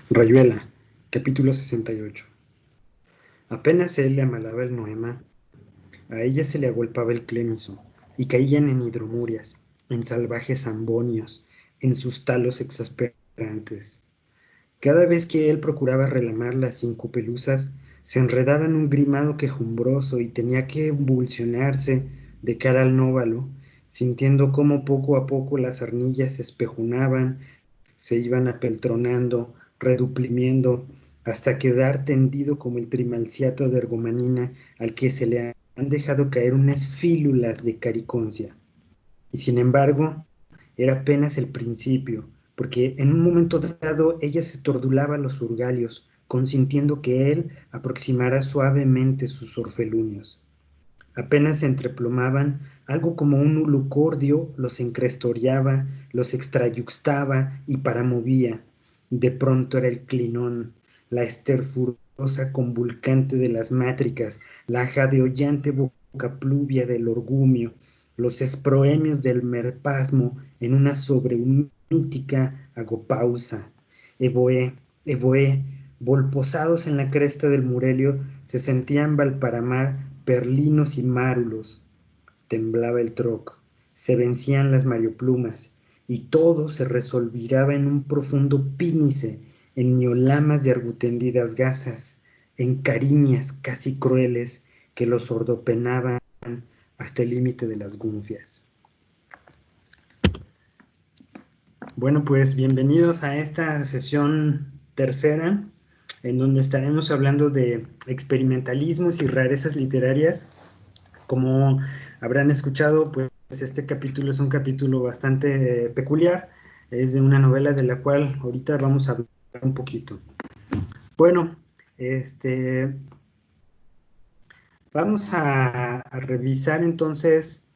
Rayuela, capítulo 68. Apenas él le amalaba el noema, a ella se le agolpaba el clémiso, y caían en hidromurias, en salvajes ambonios, en sus talos exasperantes. Cada vez que él procuraba relamar las cinco pelusas, se enredaba en un grimado quejumbroso y tenía que convulsionarse de cara al nóvalo, sintiendo cómo poco a poco las arnillas se espejonaban, se iban apeltronando, reduprimiendo, hasta quedar tendido como el trimalciato de ergomanina al que se le han dejado caer unas fílulas de cariconcia. Y sin embargo, era apenas el principio, porque en un momento dado ella se tordulaba los urgalios, consintiendo que él aproximara suavemente sus orfeluños. Apenas se entreplomaban, algo como un ulucordio los encrestoreaba, los extrayuxtaba y paramovía. De pronto era el clinón, la esterfurosa convulcante de las mátricas, la jadeollante boca pluvia del orgumio, los esproemios del merpasmo en una sobremítica agopausa. Evoé, evoé, volposados en la cresta del Murelio, se sentían Valparamar perlinos y márulos. Temblaba el troc, se vencían las marioplumas, y todo se resolviraba en un profundo pínice, en niolamas de argutendidas gasas, en cariñas casi crueles que los ordopenaban hasta el límite de las gunfias. Bueno, pues bienvenidos a esta sesión tercera, en donde estaremos hablando de experimentalismos y rarezas literarias. Como habrán escuchado, pues este capítulo es un capítulo bastante peculiar. Es de una novela de la cual ahorita vamos a hablar un poquito. Bueno, vamos a revisar entonces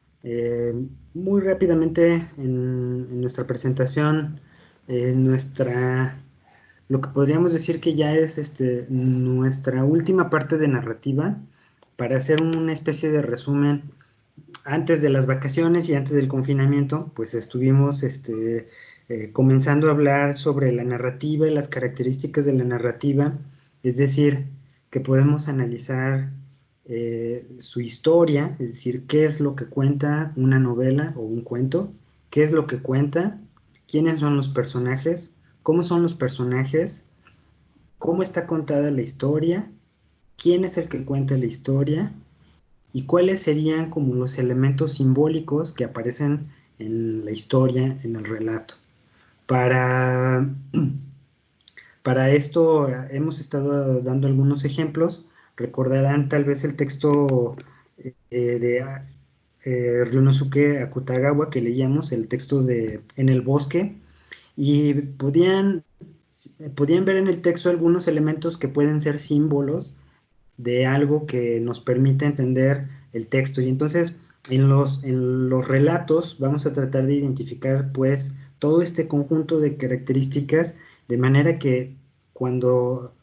muy rápidamente en nuestra presentación lo que podríamos decir que ya es nuestra última parte de narrativa para hacer una especie de resumen. Antes de las vacaciones y antes del confinamiento, pues estuvimos comenzando a hablar sobre la narrativa y las características de la narrativa, es decir, que podemos analizar su historia, es decir, qué es lo que cuenta una novela o un cuento, qué es lo que cuenta, quiénes son los personajes, cómo son los personajes, cómo está contada la historia, quién es el que cuenta la historia y cuáles serían como los elementos simbólicos que aparecen en la historia, en el relato. Para, para esto hemos estado dando algunos ejemplos. Recordarán tal vez el texto de Ryunosuke Akutagawa que leíamos, el texto de En el bosque, y podían ver en el texto algunos elementos que pueden ser símbolos de algo que nos permite entender el texto. Y entonces, en los relatos vamos a tratar de identificar, pues, todo este conjunto de características, de manera que cuando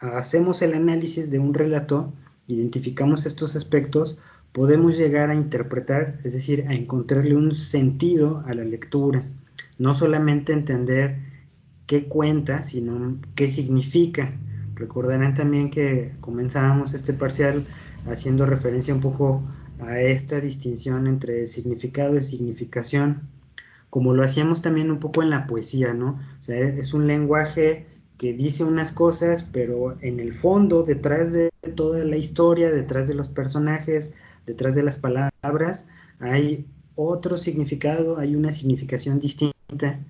hacemos el análisis de un relato, identificamos estos aspectos, podemos llegar a interpretar, es decir, a encontrarle un sentido a la lectura. No solamente entender qué cuenta, sino qué significa. Recordarán también que comenzábamos este parcial haciendo referencia un poco a esta distinción entre significado y significación, como lo hacíamos también un poco en la poesía, ¿no? O sea, es un lenguaje que dice unas cosas, pero en el fondo, detrás de toda la historia, detrás de los personajes, detrás de las palabras, hay otro significado, hay una significación distinta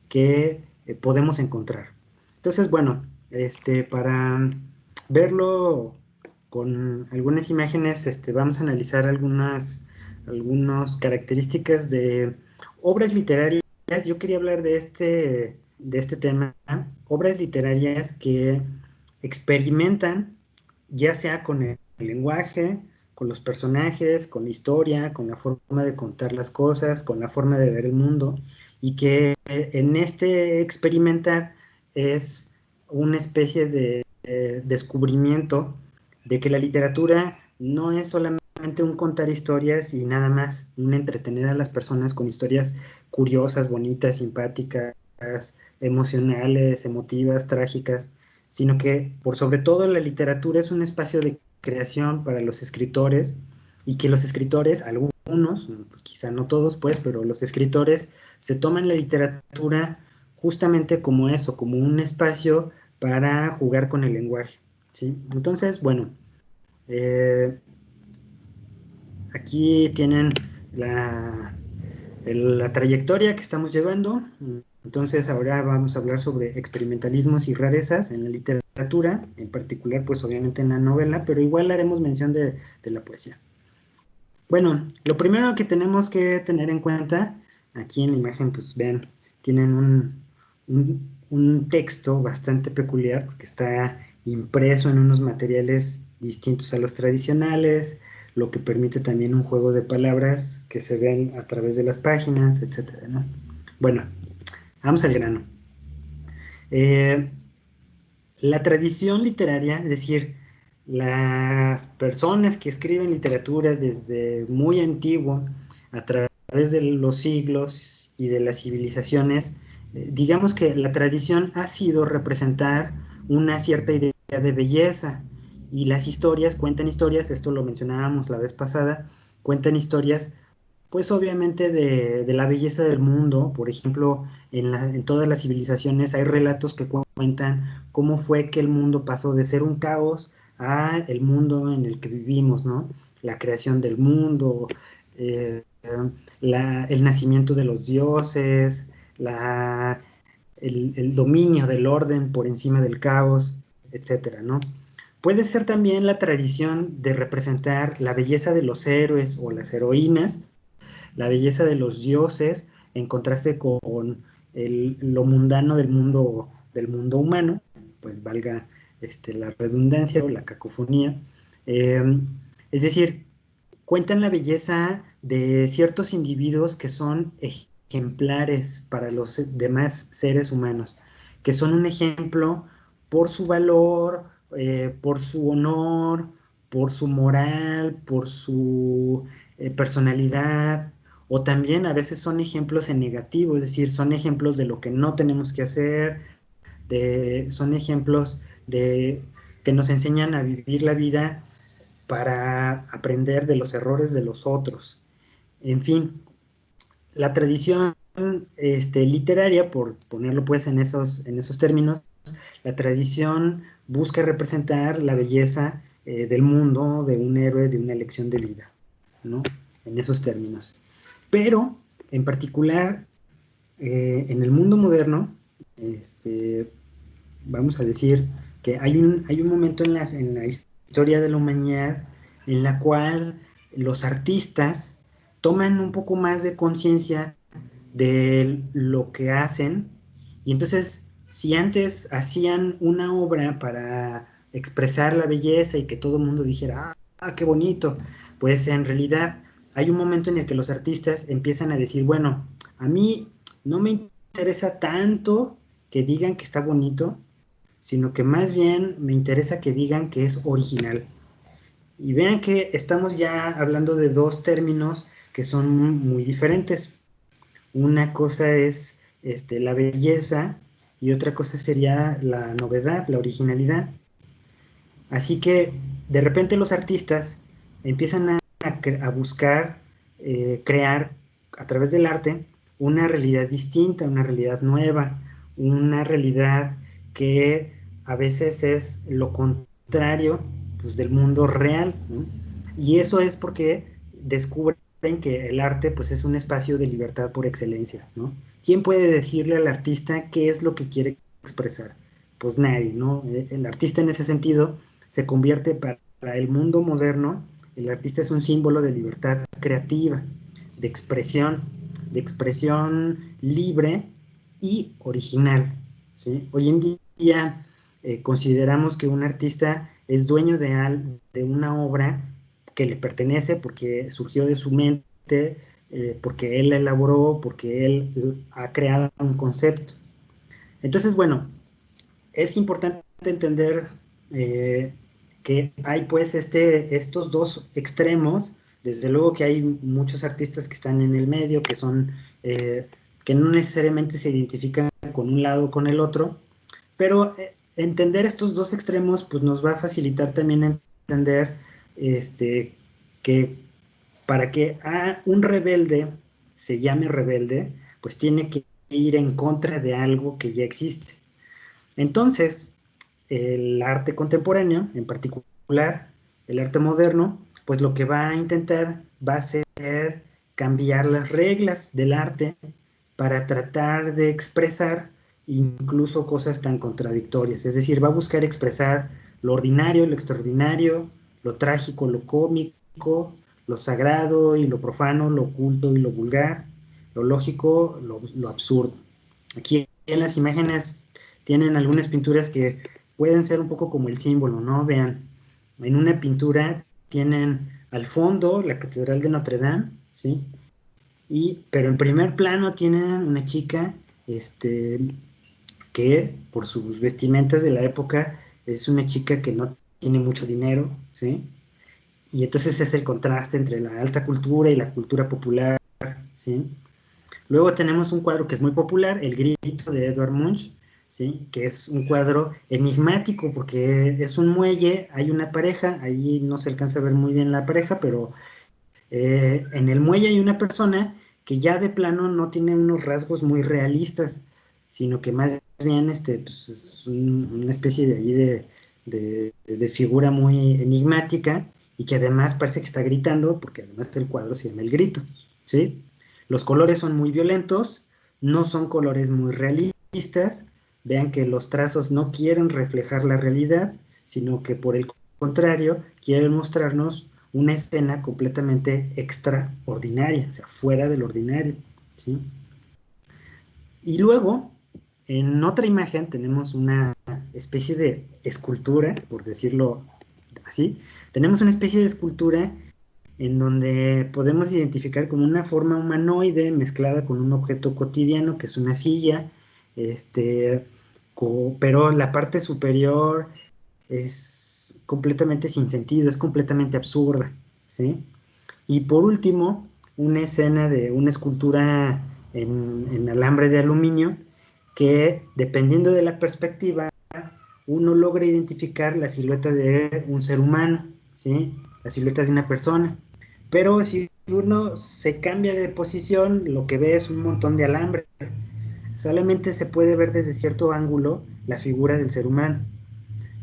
que podemos encontrar. Entonces, bueno, para verlo con algunas imágenes, vamos a analizar algunas características de obras literarias. Yo quería hablar de este tema, obras literarias que experimentan, ya sea con el lenguaje, con los personajes, con la historia, con la forma de contar las cosas, con la forma de ver el mundo, y que en este experimentar es una especie de descubrimiento de que la literatura no es solamente un contar historias y nada más, un entretener a las personas con historias curiosas, bonitas, simpáticas, emocionales, emotivas, trágicas, sino que por sobre todo la literatura es un espacio de creación para los escritores y que los escritores, algunos, quizá no todos pues, pero los escritores se toman la literatura justamente como eso, como un espacio para jugar con el lenguaje, ¿sí? Entonces, bueno, eh, aquí tienen la trayectoria que estamos llevando. Entonces ahora vamos a hablar sobre experimentalismos y rarezas en la literatura, en particular pues obviamente en la novela, pero igual haremos mención de la poesía. Bueno, lo primero que tenemos que tener en cuenta, aquí en la imagen pues vean, tienen un texto bastante peculiar porque está impreso en unos materiales distintos a los tradicionales, lo que permite también un juego de palabras que se ven a través de las páginas, etcétera, ¿no? Bueno, vamos al grano. La tradición literaria, es decir, las personas que escriben literatura desde muy antiguo, a través de los siglos y de las civilizaciones, digamos que la tradición ha sido representar una cierta idea de belleza y las historias cuentan historias, esto lo mencionábamos la vez pasada, cuentan historias pues obviamente de la belleza del mundo. Por ejemplo, en todas las civilizaciones hay relatos que cuentan cómo fue que el mundo pasó de ser un caos a el mundo en el que vivimos, ¿no? La creación del mundo, eh, el nacimiento de los dioses, el dominio del orden por encima del caos, etcétera, ¿no? Puede ser también la tradición de representar la belleza de los héroes o las heroínas, la belleza de los dioses en contraste con lo mundano del mundo humano, pues valga la redundancia o la cacofonía. Eh, es decir, cuentan la belleza de ciertos individuos que son ejemplares para los demás seres humanos, que son un ejemplo por su valor, por su honor, por su moral, por su personalidad, o también a veces son ejemplos en negativo, es decir, son ejemplos de lo que no tenemos que hacer, son ejemplos de que nos enseñan a vivir la vida para aprender de los errores de los otros. En fin, la tradición literaria, por ponerlo pues en esos términos, la tradición busca representar la belleza del mundo, de un héroe, de una elección de vida, ¿no? En esos términos. Pero, en particular, en el mundo moderno, vamos a decir que hay un momento en la historia de la humanidad en la cual los artistas toman un poco más de conciencia de lo que hacen y entonces si antes hacían una obra para expresar la belleza y que todo el mundo dijera, ah, qué bonito, pues en realidad hay un momento en el que los artistas empiezan a decir, bueno, a mí no me interesa tanto que digan que está bonito, sino que más bien me interesa que digan que es original. Y vean que estamos ya hablando de dos términos que son muy diferentes. Una cosa es la belleza y otra cosa sería la novedad, la originalidad. Así que de repente los artistas empiezan a buscar crear a través del arte una realidad distinta, una realidad nueva, una realidad que a veces es lo contrario pues, del mundo real, ¿no? Y eso es porque descubren que el arte pues, es un espacio de libertad por excelencia, ¿no? ¿Quién puede decirle al artista qué es lo que quiere expresar? Pues nadie, ¿no? El artista en ese sentido se convierte para el mundo moderno, el artista es un símbolo de libertad creativa, de expresión libre y original, ¿sí? Hoy en día consideramos que un artista es dueño de una obra que le pertenece porque surgió de su mente, porque él la elaboró, porque él ha creado un concepto. Entonces, bueno, es importante entender que hay pues estos dos extremos. Desde luego que hay muchos artistas que están en el medio, que son, que no necesariamente se identifican con un lado o con el otro, pero entender estos dos extremos pues nos va a facilitar también entender que para que un rebelde se llame rebelde, pues tiene que ir en contra de algo que ya existe. Entonces, el arte contemporáneo, en particular el arte moderno, pues lo que va a intentar va a ser cambiar las reglas del arte para tratar de expresar incluso cosas tan contradictorias. Es decir, va a buscar expresar lo ordinario, lo extraordinario, lo trágico, lo cómico, lo sagrado y lo profano, lo oculto y lo vulgar, lo lógico, lo absurdo. Aquí en las imágenes tienen algunas pinturas que pueden ser un poco como el símbolo, ¿no? Vean, en una pintura tienen al fondo la Catedral de Notre Dame, ¿sí? Pero en primer plano tienen una chica, que por sus vestimentas de la época es una chica que no tiene mucho dinero, ¿sí? Y entonces es el contraste entre la alta cultura y la cultura popular, ¿sí? Luego tenemos un cuadro que es muy popular, El Grito de Edvard Munch, ¿sí? Que es un cuadro enigmático porque es un muelle, hay una pareja, ahí no se alcanza a ver muy bien la pareja, pero en el muelle hay una persona que ya de plano no tiene unos rasgos muy realistas, sino que más bien pues es una especie de, ahí de figura muy enigmática y que además parece que está gritando, porque además el cuadro se llama El Grito, ¿sí? Los colores son muy violentos, no son colores muy realistas, vean que los trazos no quieren reflejar la realidad, sino que por el contrario quieren mostrarnos una escena completamente extraordinaria, o sea, fuera del ordinario, ¿sí? Y luego, en otra imagen tenemos una especie de escultura, por decirlo así, tenemos una especie de escultura en donde podemos identificar como una forma humanoide mezclada con un objeto cotidiano, que es una silla, pero la parte superior es completamente sin sentido, es completamente absurda, ¿sí? Y por último, una escena de una escultura en alambre de aluminio que, dependiendo de la perspectiva, uno logra identificar la silueta de un ser humano, ¿sí? La silueta de una persona. Pero si uno se cambia de posición, lo que ve es un montón de alambre. Solamente se puede ver desde cierto ángulo la figura del ser humano.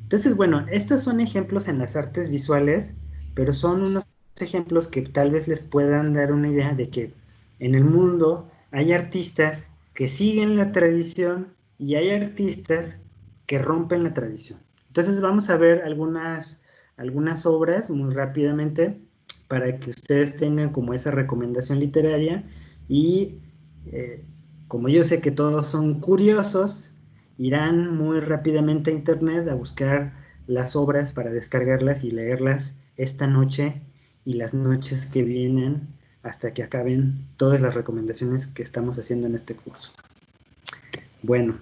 Entonces, bueno, estos son ejemplos en las artes visuales, pero son unos ejemplos que tal vez les puedan dar una idea de que en el mundo hay artistas que siguen la tradición y hay artistas que rompen la tradición. Entonces vamos a ver algunas obras muy rápidamente para que ustedes tengan como esa recomendación literaria y eh, como yo sé que todos son curiosos, irán muy rápidamente a internet a buscar las obras para descargarlas y leerlas esta noche y las noches que vienen hasta que acaben todas las recomendaciones que estamos haciendo en este curso. Bueno,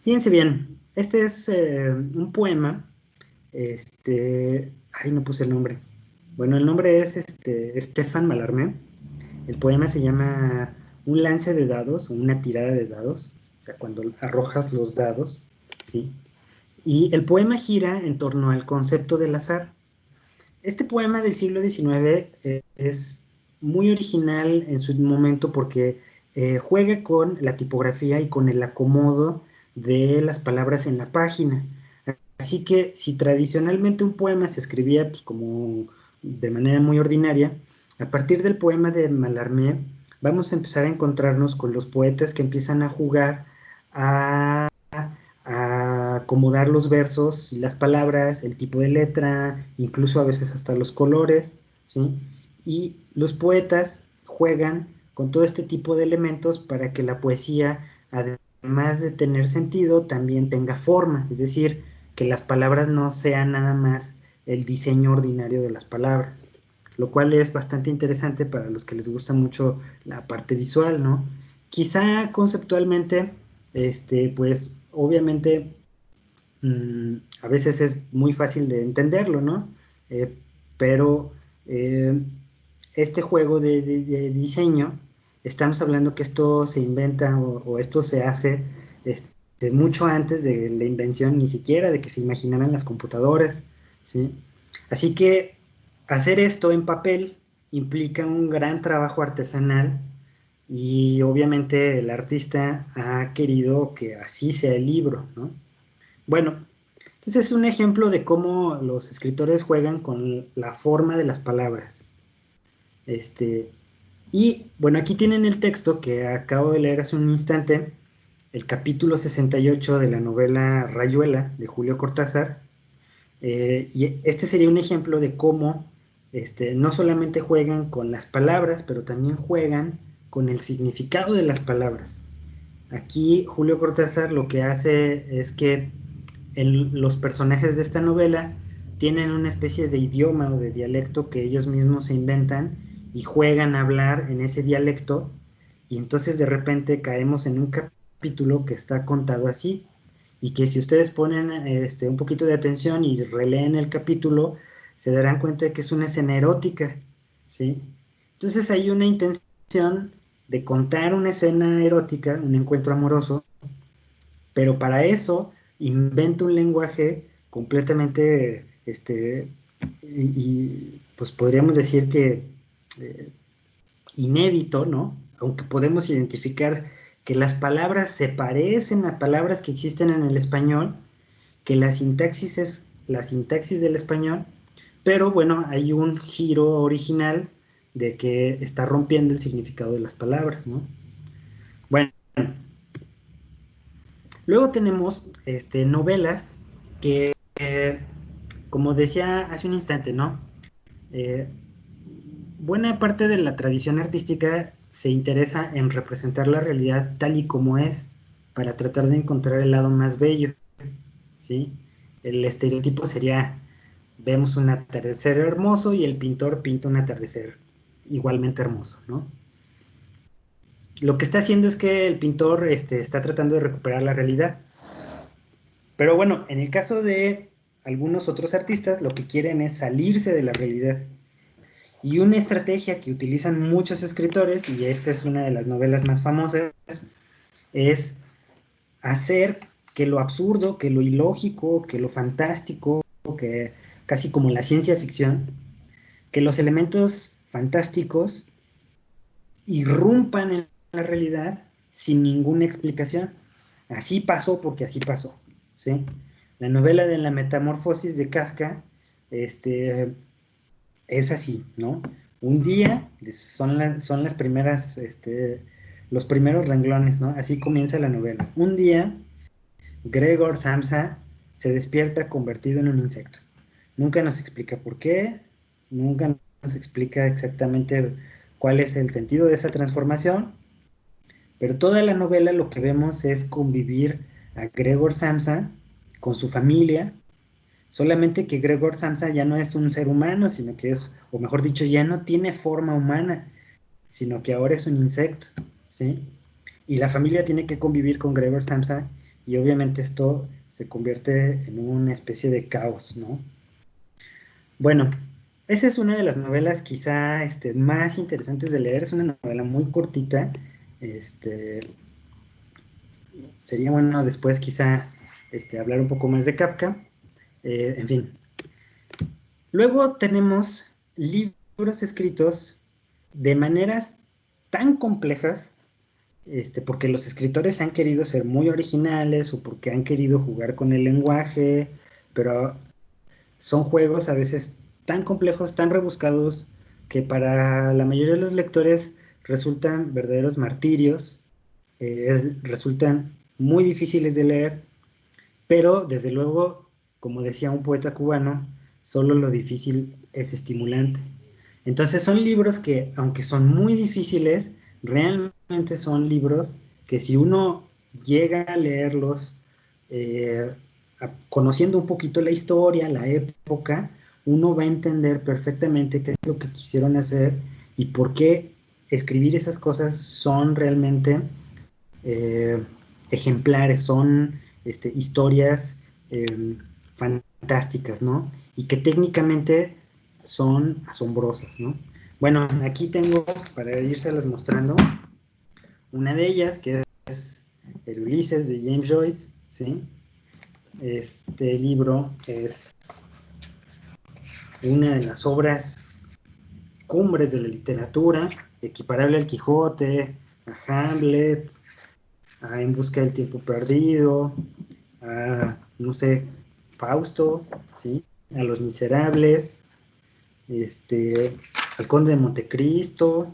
fíjense bien, este es un poema, ay, no puse el nombre. Bueno, el nombre es Stefan Mallarmé. El poema se llama Un lance de dados o una tirada de dados, o sea, cuando arrojas los dados, ¿sí? Y el poema gira en torno al concepto del azar. Este poema del siglo XIX es muy original en su momento porque juega con la tipografía y con el acomodo de las palabras en la página. Así que si tradicionalmente un poema se escribía pues, como de manera muy ordinaria, a partir del poema de Mallarmé vamos a empezar a encontrarnos con los poetas que empiezan a jugar a acomodar los versos y las palabras, el tipo de letra, incluso a veces hasta los colores, ¿sí? Y los poetas juegan con todo este tipo de elementos para que la poesía, además de tener sentido, también tenga forma, es decir, que las palabras no sean nada más el diseño ordinario de las palabras, lo cual es bastante interesante para los que les gusta mucho la parte visual, ¿no? Quizá conceptualmente, pues obviamente a veces es muy fácil de entenderlo, ¿no? Eh, pero eh, este juego de diseño, estamos hablando que esto se inventa o esto se hace mucho antes de la invención, ni siquiera de que se imaginaran las computadoras, ¿sí? Así que hacer esto en papel implica un gran trabajo artesanal y obviamente el artista ha querido que así sea el libro, ¿no? Bueno, entonces es un ejemplo de cómo los escritores juegan con la forma de las palabras. Este, y bueno, aquí tienen el texto que acabo de leer hace un instante, el capítulo 68 de la novela Rayuela de Julio Cortázar. Y este sería un ejemplo de cómo no solamente juegan con las palabras, pero también juegan con el significado de las palabras. Aquí Julio Cortázar lo que hace es que los personajes de esta novela tienen una especie de idioma o de dialecto que ellos mismos se inventan y juegan a hablar en ese dialecto, y entonces de repente caemos en un capítulo que está contado así, y que si ustedes ponen un poquito de atención y releen el capítulo, se darán cuenta de que es una escena erótica, ¿sí? Entonces hay una intención de contar una escena erótica, un encuentro amoroso, pero para eso inventa un lenguaje completamente, pues podríamos decir que eh, inédito, ¿no? Aunque podemos identificar que las palabras se parecen a palabras que existen en el español, que la sintaxis es la sintaxis del español, pero bueno, hay un giro original de que está rompiendo el significado de las palabras, ¿no? Bueno, luego tenemos novelas que, como decía hace un instante, ¿no? Eh, Buena parte de la tradición artística se interesa en representar la realidad tal y como es, para tratar de encontrar el lado más bello, ¿sí? El estereotipo sería, vemos un atardecer hermoso y el pintor pinta un atardecer igualmente hermoso, ¿no? Lo que está haciendo es que el pintor está tratando de recuperar la realidad. Pero bueno, en el caso de algunos otros artistas, lo que quieren es salirse de la realidad. Y una estrategia que utilizan muchos escritores, y esta es una de las novelas más famosas, es hacer que lo absurdo, que lo ilógico, que lo fantástico, que casi como la ciencia ficción, que los elementos fantásticos irrumpan en la realidad sin ninguna explicación. Así pasó porque así pasó, ¿sí? La novela de la metamorfosis de Kafka, es así, ¿no? Un día, son las primeras, los primeros renglones, ¿no? Así comienza la novela. Un día, Gregor Samsa se despierta convertido en un insecto. Nunca nos explica por qué, nunca nos explica exactamente cuál es el sentido de esa transformación, pero toda la novela lo que vemos es convivir a Gregor Samsa con su familia, solamente que Gregor Samsa ya no es un ser humano, sino que es, o mejor dicho, ya no tiene forma humana, sino que ahora es un insecto, ¿sí? Y la familia tiene que convivir con Gregor Samsa y obviamente esto se convierte en una especie de caos, ¿no? Bueno, esa es una de las novelas quizá más interesantes de leer, es una novela muy cortita, este, sería bueno después quizá hablar un poco más de Kafka, en fin. Luego tenemos libros escritos de maneras tan complejas, porque los escritores han querido ser muy originales o porque han querido jugar con el lenguaje, pero son juegos a veces tan complejos, tan rebuscados, que para la mayoría de los lectores resultan verdaderos martirios, resultan muy difíciles de leer, pero desde luego, como decía un poeta cubano, solo lo difícil es estimulante. Entonces son libros que, aunque son muy difíciles, realmente son libros que si uno llega a leerlos, eh, conociendo un poquito la historia, la época, uno va a entender perfectamente qué es lo que quisieron hacer y por qué escribir esas cosas son realmente eh, ejemplares, son historias fantásticas, ¿no? Y que técnicamente son asombrosas, ¿no? Bueno, aquí tengo, para irselas mostrando, una de ellas que es el Ulises de James Joyce, ¿sí? Este libro es una de las obras cumbres de la literatura, equiparable al Quijote, a Hamlet, a En busca del tiempo perdido, a, no sé, Fausto, ¿sí? A Los Miserables, al Conde de Montecristo,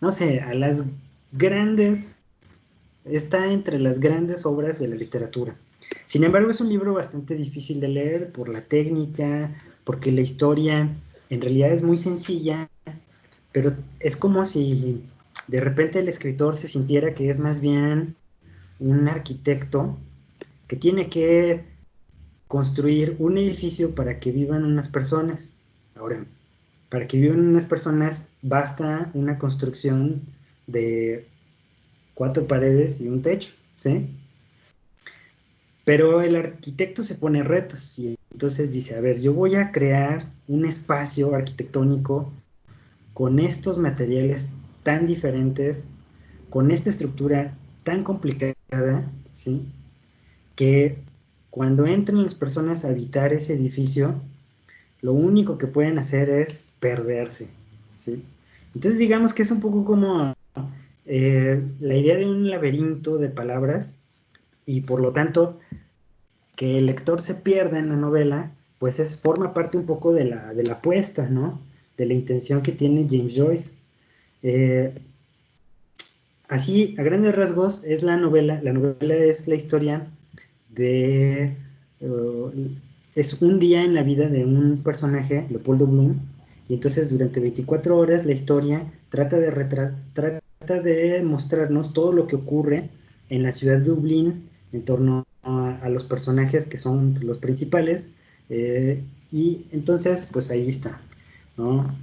no sé, a las grandes, está entre las grandes obras de la literatura. Sin embargo, es un libro bastante difícil de leer por la técnica, porque la historia en realidad es muy sencilla, pero es como si de repente el escritor se sintiera que es más bien un arquitecto que tiene que construir un edificio para que vivan unas personas. Ahora, para que vivan unas personas basta una construcción de 4 paredes y un techo, ¿sí? Pero el arquitecto se pone retos y entonces dice, a ver, yo voy a crear un espacio arquitectónico con estos materiales tan diferentes, con esta estructura tan complicada, ¿sí? Que cuando entren las personas a habitar ese edificio, lo único que pueden hacer es perderse, ¿sí? Entonces digamos que es un poco como la idea de un laberinto de palabras y por lo tanto que el lector se pierda en la novela, pues forma parte un poco de la apuesta, ¿no? De la intención que tiene James Joyce. Eh, Así, a grandes rasgos, es la novela es la historia de, es un día en la vida de un personaje, Leopoldo Bloom, y entonces durante 24 horas la historia trata de mostrarnos todo lo que ocurre en la ciudad de Dublín en torno a los personajes que son los principales, y entonces, pues ahí está, ¿no?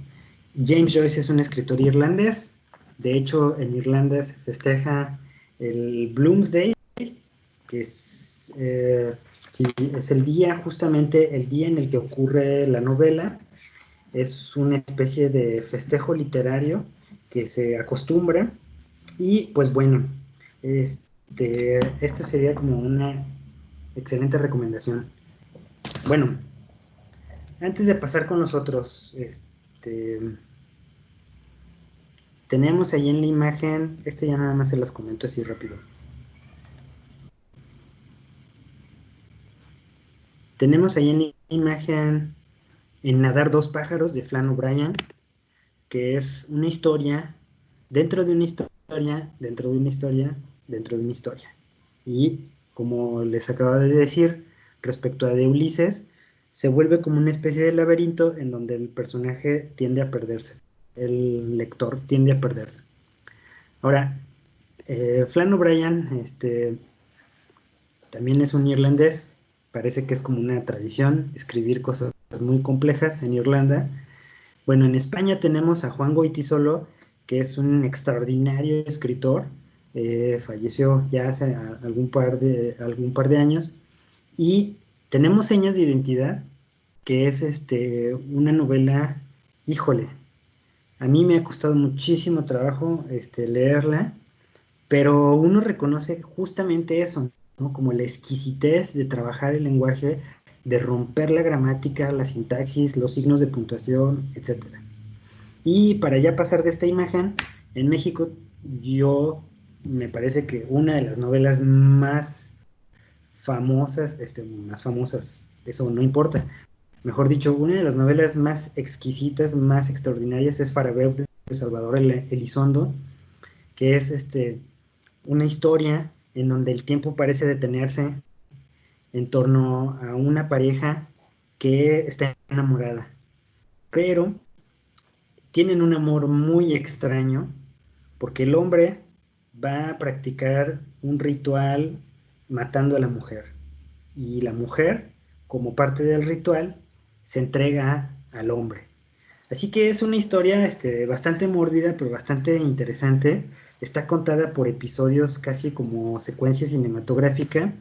James Joyce es un escritor irlandés. De hecho, en Irlanda se festeja el Bloomsday, que es, sí, es el día, justamente el día en el que ocurre la novela. Es una especie de festejo literario que se acostumbra. Y pues bueno, esta sería como una excelente recomendación. Bueno, antes de pasar con los otros, tenemos ahí en la imagen, ya nada más se las comento así rápido. Tenemos ahí en la imagen En nadar dos pájaros de Flann O'Brien, que es una historia dentro de una historia, dentro de una historia, dentro de una historia. Y como les acabo de decir, respecto a de Ulises, se vuelve como una especie de laberinto en donde el personaje tiende a perderse, el lector tiende a perderse. Ahora, Flann O'Brien también es un irlandés, parece que es como una tradición escribir cosas muy complejas en Irlanda. Bueno, en España tenemos a Juan Goytisolo, que es un extraordinario escritor, falleció ya hace algún par de años, y tenemos Señas de Identidad, que es una novela, híjole, a mí me ha costado muchísimo trabajo leerla, pero uno reconoce justamente eso, ¿no? Como la exquisitez de trabajar el lenguaje, de romper la gramática, la sintaxis, los signos de puntuación, etcétera. Y para ya pasar de esta imagen, en México yo me parece que una de las novelas más famosas, eso no importa, mejor dicho, una de las novelas más exquisitas, más extraordinarias es Farabeu de Salvador Elizondo, que es una historia en donde el tiempo parece detenerse en torno a una pareja que está enamorada, pero tienen un amor muy extraño porque el hombre va a practicar un ritual matando a la mujer y la mujer, como parte del ritual, se entrega al hombre. Así que es una historia bastante mórbida, pero bastante interesante. Está contada por episodios casi como secuencia cinematográfica,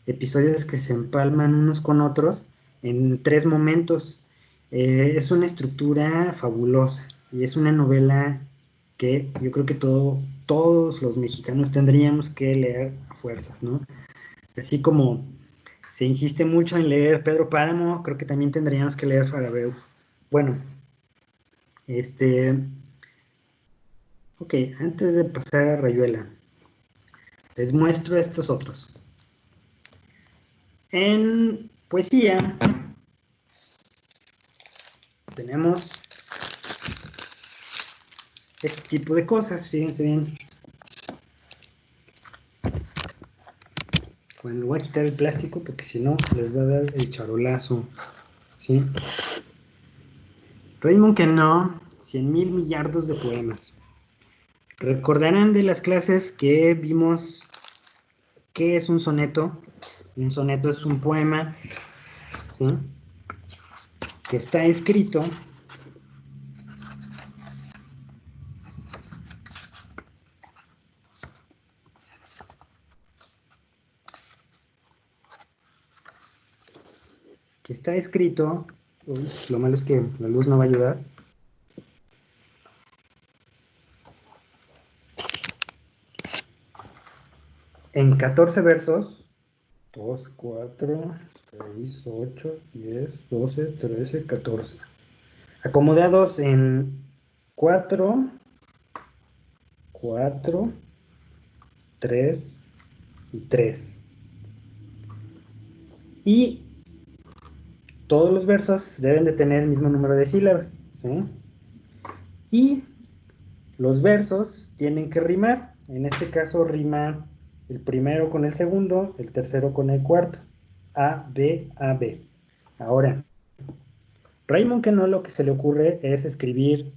episodios que se empalman unos con otros en 3 momentos. Es una estructura fabulosa y es una novela que yo creo que todos los mexicanos tendríamos que leer a fuerzas, ¿no? Así como se insiste mucho en leer Pedro Páramo, creo que también tendríamos que leer Farabeu. Bueno, ok, antes de pasar a Rayuela, les muestro estos otros. En poesía tenemos este tipo de cosas, fíjense bien. Bueno, voy a quitar el plástico porque si no les va a dar el charolazo, ¿sí? Raymond Queneau, 100.000 millardos de poemas. Recordarán de las clases que vimos qué es un soneto. Un soneto es un poema, ¿sí? Que está escrito uy, lo malo es que la luz no va a ayudar. En 14 versos, 2, 4, 6, 8, 10, 12, 13, 14. Acomodados en 4, 4, 3 y 3. Y todos los versos deben de tener el mismo número de sílabas, ¿sí? Y los versos tienen que rimar. En este caso rima el primero con el segundo, el tercero con el cuarto. A, B, A, B. Ahora, Raymond Queneau lo que se le ocurre es escribir,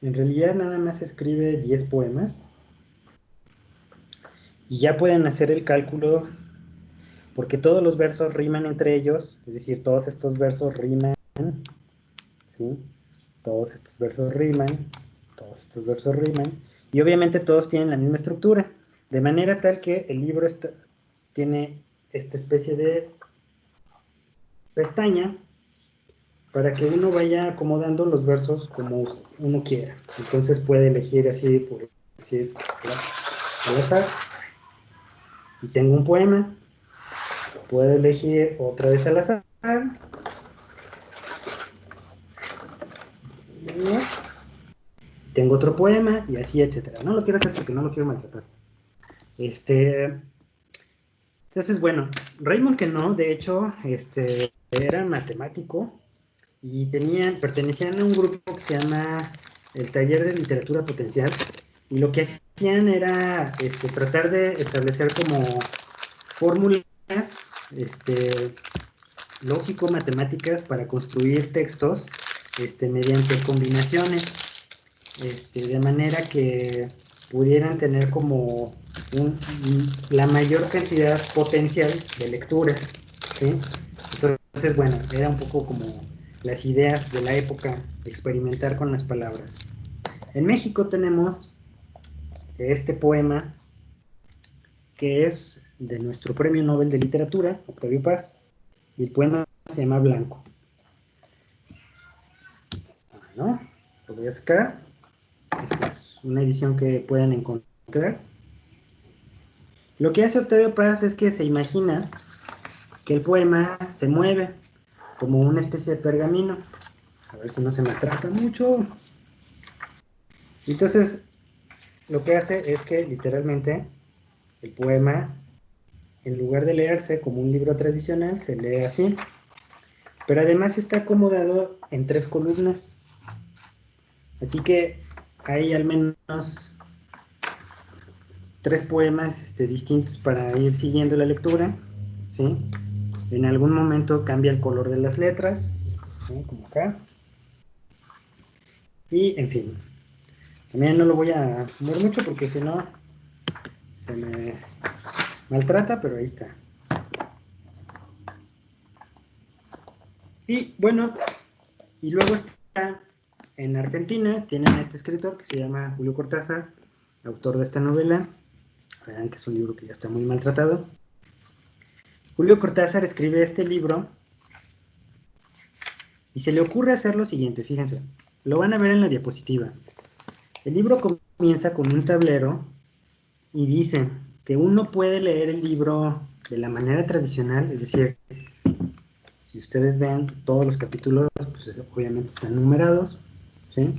en realidad nada más escribe 10 poemas. Y ya pueden hacer el cálculo, porque todos los versos riman entre ellos, es decir, todos estos versos riman, ¿sí? Todos estos versos riman, todos estos versos riman, y obviamente todos tienen la misma estructura, de manera tal que el libro tiene esta especie de pestaña para que uno vaya acomodando los versos como uno quiera. Entonces puede elegir así, por decir, al azar, y tengo un poema, puedo elegir otra vez al azar, tengo otro poema, y así, etcétera. No lo quiero hacer porque no lo quiero maltratar. Entonces, bueno, Raymond Queneau, de hecho, era matemático y pertenecían a un grupo que se llama el Taller de Literatura Potencial, y lo que hacían era tratar de establecer como fórmulas lógico-matemáticas para construir textos mediante combinaciones, de manera que pudieran tener como la mayor cantidad potencial de lecturas, ¿sí? Entonces, bueno, era un poco como las ideas de la época, experimentar con las palabras. En México tenemos este poema que es de nuestro Premio Nobel de Literatura, Octavio Paz, y el poema se llama Blanco. ¿No? Lo voy a sacar. Esta es una edición que pueden encontrar. Lo que hace Octavio Paz es que se imagina que el poema se mueve como una especie de pergamino. A ver si no se maltrata mucho. Entonces, lo que hace es que literalmente el poema, en lugar de leerse como un libro tradicional, se lee así. Pero además está acomodado en 3 columnas. Así que hay al menos 3 poemas distintos para ir siguiendo la lectura, ¿sí? En algún momento cambia el color de las letras, ¿sí? Como acá. Y, en fin, también no lo voy a mover mucho porque si no se me maltrata, pero ahí está. Y, bueno, y luego está en Argentina, tienen a este escritor que se llama Julio Cortázar, autor de esta novela. Vean que es un libro que ya está muy maltratado. Julio Cortázar escribe este libro y se le ocurre hacer lo siguiente, fíjense, lo van a ver en la diapositiva. El libro comienza con un tablero y dice que uno puede leer el libro de la manera tradicional, es decir, si ustedes ven todos los capítulos, pues obviamente están numerados, ¿sí?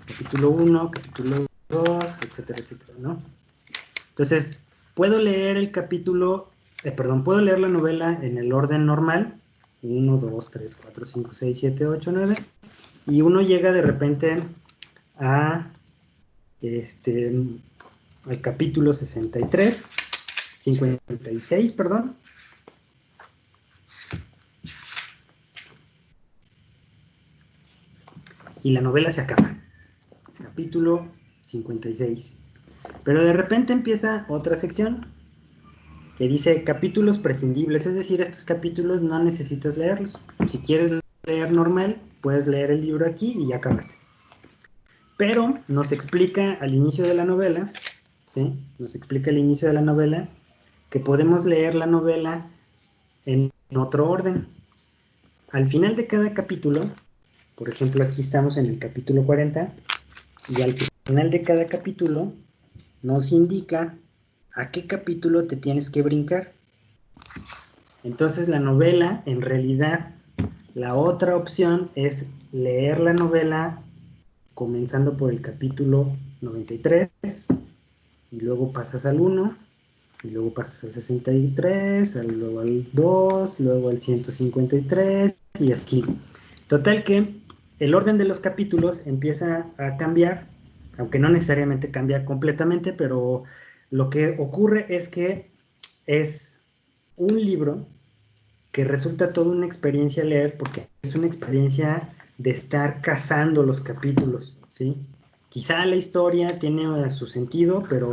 Capítulo 1, capítulo 2, etcétera, etcétera, ¿no? Entonces, puedo leer el capítulo, perdón, puedo leer la novela en el orden normal, 1, 2, 3, 4, 5, 6, 7, 8, 9, y uno llega de repente a al capítulo 63, 56, perdón, y la novela se acaba. Capítulo 56. Pero de repente empieza otra sección que dice capítulos prescindibles, es decir, estos capítulos no necesitas leerlos. Si quieres leer normal, puedes leer el libro aquí y ya acabaste. Pero nos explica al inicio de la novela, ¿sí? Nos explica al inicio de la novela que podemos leer la novela en otro orden. Al final de cada capítulo, por ejemplo, aquí estamos en el capítulo 40, y al final de cada capítulo nos indica a qué capítulo te tienes que brincar. Entonces la novela, en realidad, la otra opción es leer la novela comenzando por el capítulo 93, y luego pasas al 1, y luego pasas al 63, luego al 2, luego al 153, y así. Total que el orden de los capítulos empieza a cambiar, aunque no necesariamente cambia completamente, pero lo que ocurre es que es un libro que resulta toda una experiencia leer, porque es una experiencia de estar cazando los capítulos, ¿sí? Quizá la historia tiene su sentido, pero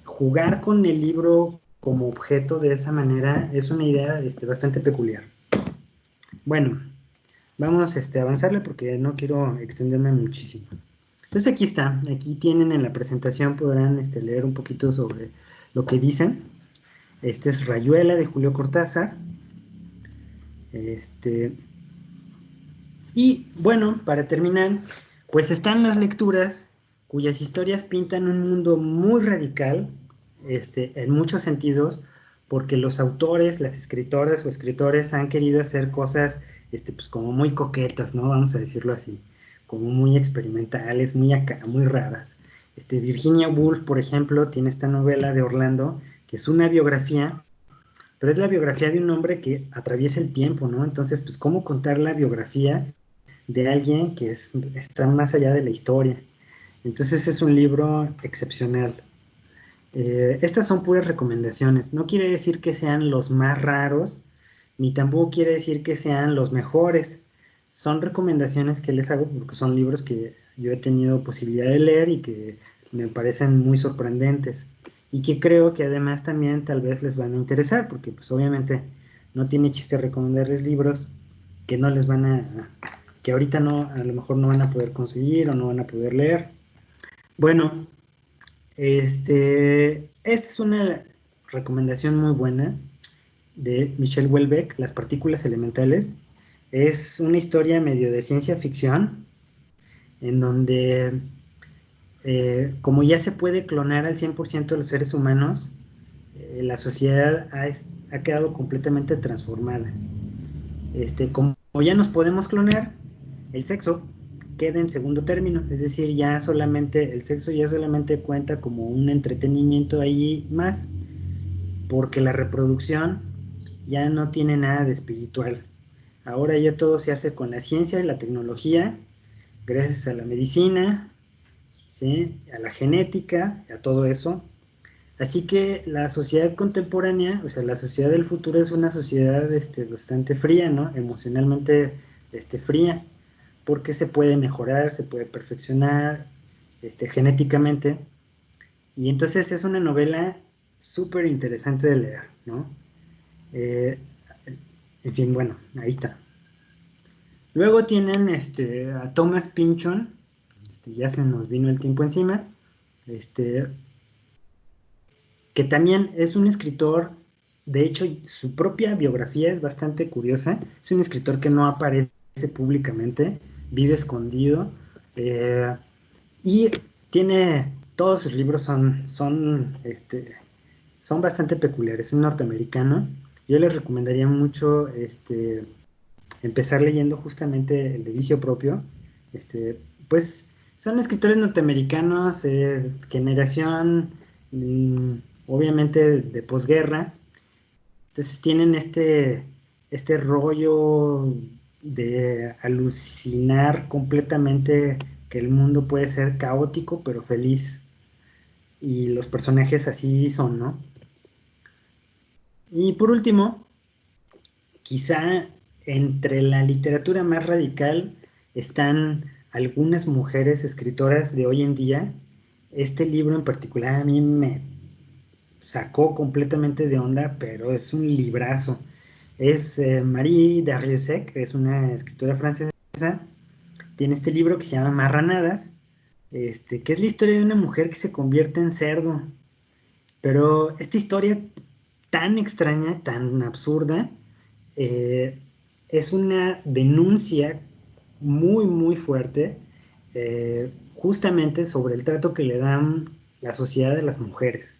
jugar con el libro como objeto de esa manera es una idea bastante peculiar. Bueno, vamos a avanzarle porque no quiero extenderme muchísimo. Entonces aquí está, aquí tienen en la presentación, podrán leer un poquito sobre lo que dicen. Este es Rayuela de Julio Cortázar. Y bueno, para terminar, pues están las lecturas cuyas historias pintan un mundo muy radical, en muchos sentidos, porque los autores, las escritoras o escritores han querido hacer cosas, pues como muy coquetas, ¿no? Vamos a decirlo así, como muy experimentales, muy acá, muy raras. Virginia Woolf, por ejemplo, tiene esta novela de Orlando, que es una biografía, pero es la biografía de un hombre que atraviesa el tiempo, ¿no? Entonces, pues, ¿cómo contar la biografía de alguien que está más allá de la historia? Entonces es un libro excepcional. Estas son puras recomendaciones. No quiere decir que sean los más raros, ni tampoco quiere decir que sean los mejores. Son recomendaciones que les hago porque son libros que yo he tenido posibilidad de leer y que me parecen muy sorprendentes. Y que creo que además también tal vez les van a interesar, porque pues obviamente no tiene chiste recomendarles libros que no les van que ahorita no, a lo mejor no van a poder conseguir o no van a poder leer. Bueno, esta es una recomendación muy buena de Michel Houellebecq, Las partículas elementales. Es una historia medio de ciencia ficción, en donde, como ya se puede clonar al 100% de los seres humanos, la sociedad ha quedado completamente transformada. Como ya nos podemos clonar, el sexo queda en segundo término, es decir, el sexo ya solamente cuenta como un entretenimiento ahí más, porque la reproducción ya no tiene nada de espiritual. Ahora ya todo se hace con la ciencia y la tecnología, gracias a la medicina, ¿sí? A la genética, a todo eso. Así que la sociedad contemporánea, o sea, la sociedad del futuro es una sociedad bastante fría, ¿no? Emocionalmente fría, porque se puede mejorar, se puede perfeccionar genéticamente. Y entonces es una novela súper interesante de leer, ¿no? Eh, en fin, bueno, ahí está. Luego tienen a Thomas Pynchon, ya se nos vino el tiempo encima, este, que también es un escritor. De hecho, su propia biografía es bastante curiosa. Es un escritor que no aparece públicamente, vive escondido, y tiene todos sus libros son bastante peculiares. Es un norteamericano. Yo les recomendaría mucho empezar leyendo justamente el de Vicio Propio. Pues son escritores norteamericanos, generación, mm, obviamente de posguerra. Entonces tienen este rollo de alucinar completamente que el mundo puede ser caótico pero feliz. Y los personajes así son, ¿no? Y por último, quizá entre la literatura más radical están algunas mujeres escritoras de hoy en día. Este libro en particular a mí me sacó completamente de onda, pero es un librazo. Es Marie Darrieussecq, es una escritora francesa. Tiene este libro que se llama Marranadas, que es la historia de una mujer que se convierte en cerdo. Pero esta historia tan extraña, tan absurda, eh, es una denuncia muy, muy fuerte, justamente sobre el trato que le dan la sociedad de las mujeres.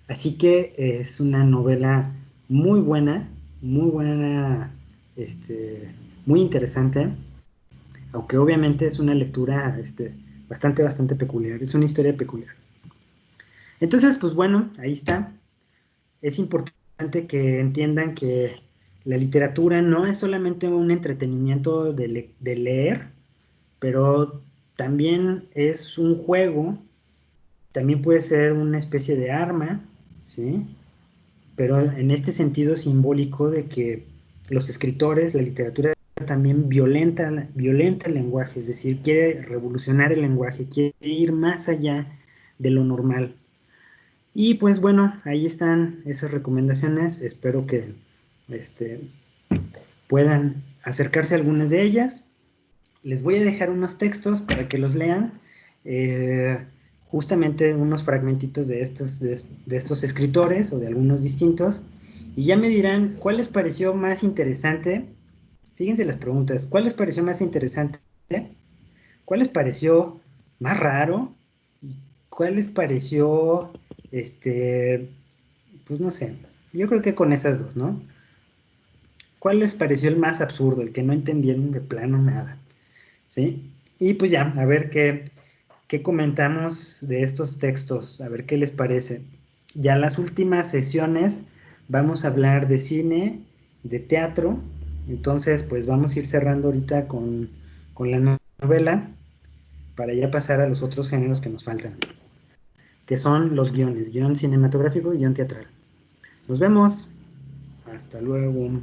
Así que es una novela muy buena, muy interesante, aunque obviamente es una lectura bastante peculiar, es una historia peculiar. Entonces, pues bueno, ahí está. Es importante que entiendan que la literatura no es solamente un entretenimiento de leer, pero también es un juego, también puede ser una especie de arma, ¿sí? Pero en este sentido simbólico de que los escritores, la literatura también violenta el lenguaje, es decir, quiere revolucionar el lenguaje, quiere ir más allá de lo normal. Y pues bueno, ahí están esas recomendaciones. Espero que este, puedan acercarse a algunas de ellas. Les voy a dejar unos textos para que los lean. Justamente unos fragmentitos de estos escritores o de algunos distintos. Y ya me dirán cuál les pareció más interesante. Fíjense las preguntas. ¿Cuál les pareció más interesante? ¿Cuál les pareció más raro? ¿Y cuál les pareció, pues no sé, yo creo que con esas dos, ¿no? ¿Cuál les pareció el más absurdo, el que no entendieron de plano nada? ¿Sí? Y pues ya, a ver qué comentamos de estos textos, a ver qué les parece. Ya las últimas sesiones vamos a hablar de cine, de teatro, entonces pues vamos a ir cerrando ahorita con la novela para ya pasar a los otros géneros que nos faltan, que son los guiones, guión cinematográfico y guión teatral. Nos vemos. Hasta luego.